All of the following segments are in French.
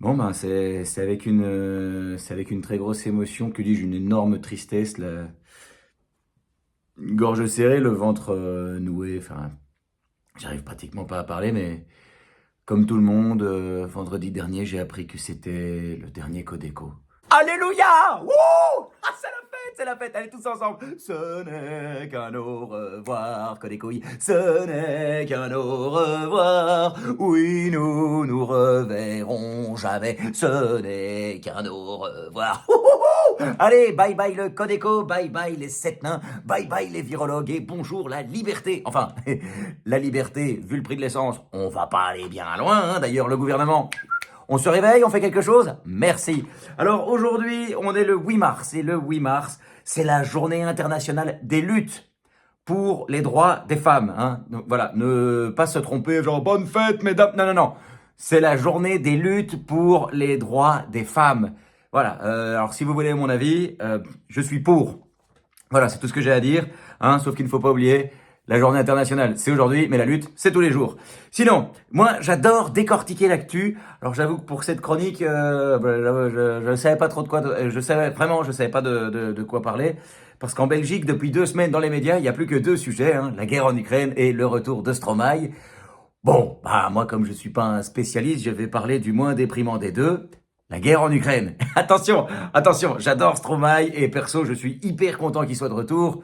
Bon, ben, c'est avec une très grosse émotion, que dis-je, une énorme tristesse, la gorge serrée, le ventre noué, enfin, j'arrive pratiquement pas à parler, mais comme tout le monde, vendredi dernier, j'ai appris que c'était le dernier Codeco. Alléluia! Wouh! Ah, c'est la fête, allez tous ensemble. Ce n'est qu'un au revoir, Codécouille. Ce n'est qu'un au revoir. Oui, nous nous reverrons jamais. Ce n'est qu'un au revoir. Ouh, ouh, ouh. Allez, bye bye le Codeco, bye bye les sept nains, bye bye les virologues et bonjour la liberté. Enfin, la liberté, vu le prix de l'essence, on va pas aller bien loin, hein. D'ailleurs, le gouvernement, on se réveille, on fait quelque chose? Merci. Alors aujourd'hui, on est le 8 mars et le 8 mars, c'est la journée internationale des luttes pour les droits des femmes, hein. Donc voilà, ne pas se tromper, genre bonne fête mesdames. Non, non, non. C'est la journée des luttes pour les droits des femmes. Voilà, alors si vous voulez mon avis, je suis pour. Voilà, c'est tout ce que j'ai à dire, hein, sauf qu'il ne faut pas oublier, la journée internationale, c'est aujourd'hui, mais la lutte, c'est tous les jours. Sinon, moi, j'adore décortiquer l'actu. Alors, j'avoue que pour cette chronique, je savais pas trop de quoi, je savais pas de quoi parler. Parce qu'en Belgique, depuis 2 semaines dans les médias, il n'y a plus que deux sujets, hein, la guerre en Ukraine et le retour de Stromae. Bon, bah, moi, comme je suis pas un spécialiste, je vais parler du moins déprimant des deux. La guerre en Ukraine. Attention, attention, j'adore Stromae et perso, je suis hyper content qu'il soit de retour.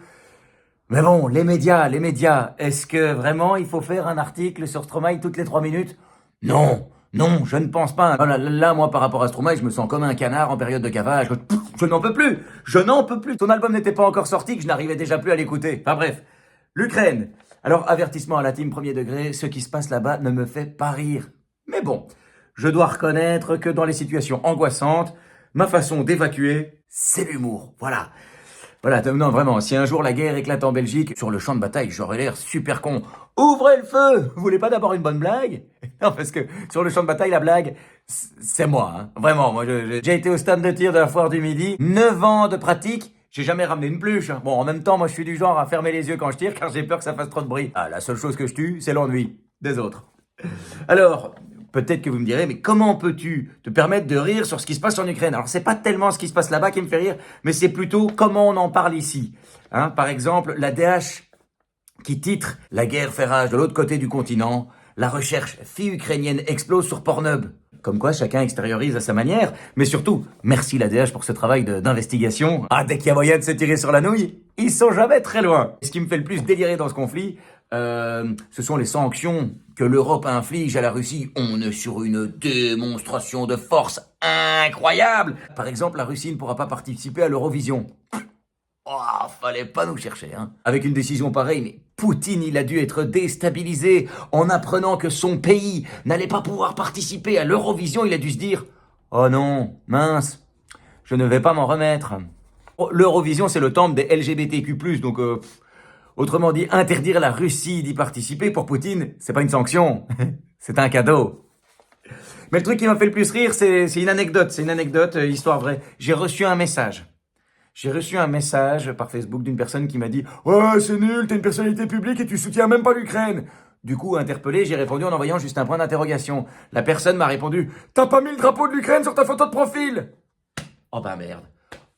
Mais bon, les médias, est-ce que vraiment il faut faire un article sur Stromae toutes les 3 minutes? Non, non, je ne pense pas. Là, moi, par rapport à Stromae, je me sens comme un canard en période de cavage. Je n'en peux plus, je n'en peux plus. Son album n'était pas encore sorti, que je n'arrivais déjà plus à l'écouter. Enfin bref, l'Ukraine. Alors, avertissement à la team premier degré, ce qui se passe là-bas ne me fait pas rire. Mais bon, je dois reconnaître que dans les situations angoissantes, ma façon d'évacuer, c'est l'humour. Voilà. Voilà, non, vraiment, si un jour la guerre éclate en Belgique, sur le champ de bataille, j'aurais l'air super con. Ouvrez le feu! Vous voulez pas d'abord une bonne blague? Non, parce que sur le champ de bataille, la blague, c'est moi, hein. Vraiment, moi, j'ai été au stand de tir de la foire du Midi, 9 ans de pratique, j'ai jamais ramené une pluche, hein. Bon, en même temps, moi, je suis du genre à fermer les yeux quand je tire, car j'ai peur que ça fasse trop de bruit. Ah, la seule chose que je tue, c'est l'ennui des autres. Alors, peut-être que vous me direz, mais comment peux-tu te permettre de rire sur ce qui se passe en Ukraine? Alors, c'est pas tellement ce qui se passe là-bas qui me fait rire, mais c'est plutôt comment on en parle ici. Hein, par exemple, la DH qui titre «La guerre fait rage de l'autre côté du continent, la recherche fille ukrainienne explose sur Pornhub». Comme quoi, chacun extériorise à sa manière. Mais surtout, merci la DH pour ce travail d'investigation. Ah, dès qu'il y a moyen de se tirer sur la nouille, ils sont jamais très loin. Ce qui me fait le plus délirer dans ce conflit, ce sont les sanctions que l'Europe inflige à la Russie. On est sur une démonstration de force incroyable. Par exemple, la Russie ne pourra pas participer à l'Eurovision. Oh, fallait pas nous chercher, hein. Avec une décision pareille, mais Poutine, il a dû être déstabilisé en apprenant que son pays n'allait pas pouvoir participer à l'Eurovision. Il a dû se dire, oh non, mince, je ne vais pas m'en remettre. Oh, l'Eurovision, c'est le temple des LGBTQ+, donc, autrement dit, interdire la Russie d'y participer pour Poutine, c'est pas une sanction, c'est un cadeau. Mais le truc qui m'a fait le plus rire, c'est une anecdote, histoire vraie. J'ai reçu un message par Facebook d'une personne qui m'a dit «Ouais, c'est nul, t'es une personnalité publique et tu soutiens même pas l'Ukraine». Du coup, interpellé, j'ai répondu en envoyant juste un point d'interrogation. La personne m'a répondu «T'as pas mis le drapeau de l'Ukraine sur ta photo de profil?» Oh bah merde.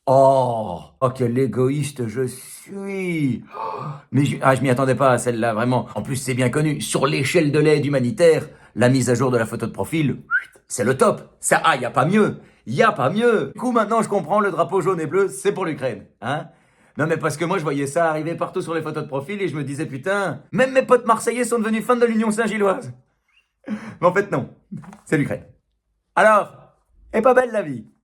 Oh, quel égoïste je suis. Mais je m'y attendais pas à celle-là, vraiment. En plus, c'est bien connu. Sur l'échelle de l'aide humanitaire, la mise à jour de la photo de profil, c'est le top. Ça, y a pas mieux. Y a pas mieux. Du coup, maintenant, je comprends, le drapeau jaune et bleu, c'est pour l'Ukraine. Hein? Non, mais parce que moi, je voyais ça arriver partout sur les photos de profil et je me disais, putain, même mes potes marseillais sont devenus fans de l'Union Saint-Gilloise. Mais en fait, non. C'est l'Ukraine. Alors, est pas belle la vie.